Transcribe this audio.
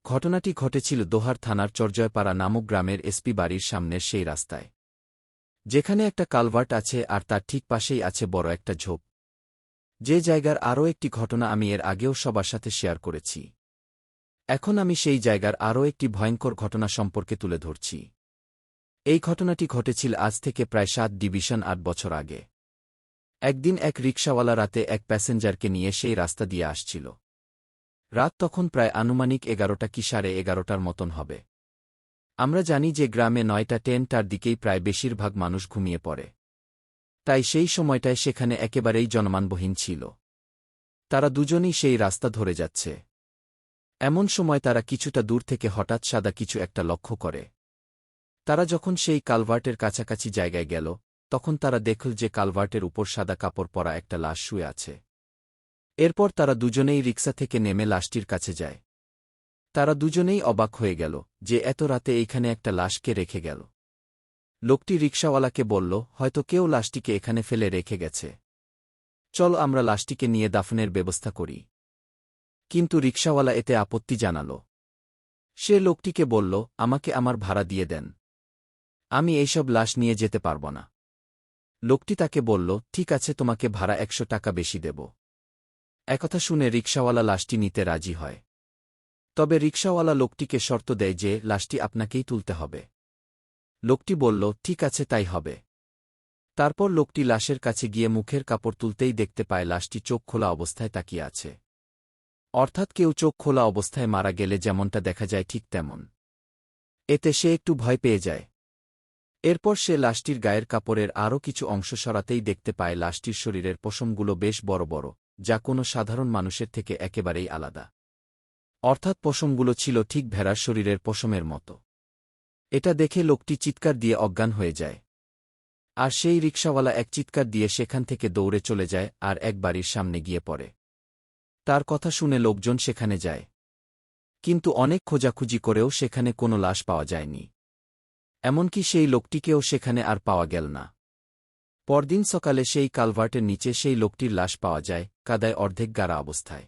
ঘটনাটি ঘটেছিল দোহার থানার চরজয়পাড়া নামক গ্রামের এসপি বাড়ির সামনের সেই রাস্তায়, যেখানে একটা কালভার্ট আছে আর তার ঠিক পাশেই আছে বড় একটা ঝোপ। যে জায়গার আরও একটি ঘটনা আমি এর আগেও সবার সাথে শেয়ার করেছি। এখন আমি সেই জায়গার আরও একটি ভয়ঙ্কর ঘটনা সম্পর্কে তুলে ধরছি। এই ঘটনাটি ঘটেছিল আজ থেকে প্রায় 7 বছর আগে। একদিন এক রিকশাওয়ালা রাতে এক প্যাসেঞ্জারকে নিয়ে সেই রাস্তা দিয়ে আসছিল। রাত তখন প্রায় আনুমানিক 11টা কি 11:30টার মতন হবে। আমরা জানি যে গ্রামে 9টা-10টার দিকেই প্রায় বেশিরভাগ মানুষ ঘুমিয়ে পড়ে, তাই সেই সময়টায় সেখানে একেবারেই জনমানবহীন ছিল। তারা দুজনেই সেই রাস্তা ধরে যাচ্ছে। এমন সময় তারা কিছুটা দূর থেকে হঠাৎ সাদা কিছু একটা লক্ষ্য করে। তারা যখন সেই কালভার্টের কাছাকাছি জায়গায় গেল, তখন তারা দেখল যে কালভার্টের উপর সাদা কাপড় পরা একটা লাশ শুয়ে আছে। এরপর তারা দুজনেই রিক্সা থেকে নেমে লাশটির কাছে যায়। তারা দুজনেই অবাক হয়ে গেল যে এত রাতে এইখানে একটা লাশকে রেখে গেল। লোকটি রিকশাওয়ালাকে বলল, হয়তো কেউ লাশটিকে এখানে ফেলে রেখে গেছে, চল আমরা লাশটিকে নিয়ে দাফনের ব্যবস্থা করি। কিন্তু রিকশাওয়ালা এতে আপত্তি জানাল। সে লোকটিকে বলল, আমাকে আমার ভাড়া দিয়ে দেন, আমি এইসব লাশ নিয়ে যেতে পারব না। লোকটি তাকে বলল, ঠিক আছে, তোমাকে ভাড়া 100 টাকা বেশি দেব। একথা শুনে রিকশাওয়ালা লাশটি নিতে রাজি হয়। তবে রিকশাওয়ালা লোকটিকে শর্ত দেয় যে লাশটি আপনাকেই তুলতে হবে। লোকটি বলল, ঠিক আছে, তাই হবে। তারপর লোকটি লাশের কাছে গিয়ে মুখের কাপড় তুলতেই দেখতে পায় লাশটি চোখ খোলা অবস্থায় তাকিয়ে আছে। অর্থাৎ কেউ চোখ খোলা অবস্থায় মারা গেলে যেমনটা দেখা যায় ঠিক তেমন। এতে সে একটু ভয় পেয়ে যায়। এরপর সে লাশটির গায়ের কাপড়ের আরও কিছু অংশ সরাতেই দেখতে পায় লাশটির শরীরের পশমগুলো বেশ বড় বড়, যা কোনো সাধারণ মানুষের থেকে একেবারেই আলাদা। অর্থাৎ পশমগুলো ছিল ঠিক ভেড়ার শরীরের পশমের মতো। এটা দেখে লোকটি চিৎকার দিয়ে অজ্ঞান হয়ে যায়। আর সেই রিকশাওয়ালা এক চিৎকার দিয়ে সেখান থেকে দৌড়ে চলে যায় আর এক বাড়ির সামনে গিয়ে পড়ে। তার কথা শুনে লোকজন সেখানে যায়, কিন্তু অনেক খোঁজাখুঁজি করেও সেখানে কোনো লাশ পাওয়া যায়নি। এমনকি সেই লোকটিকেও সেখানে আর পাওয়া গেল না। পরদিন সকালে সেই কালভার্টের নিচে সেই লোকটির লাশ পাওয়া যায়, কাদায় অর্ধেক গাড়া অবস্থায়।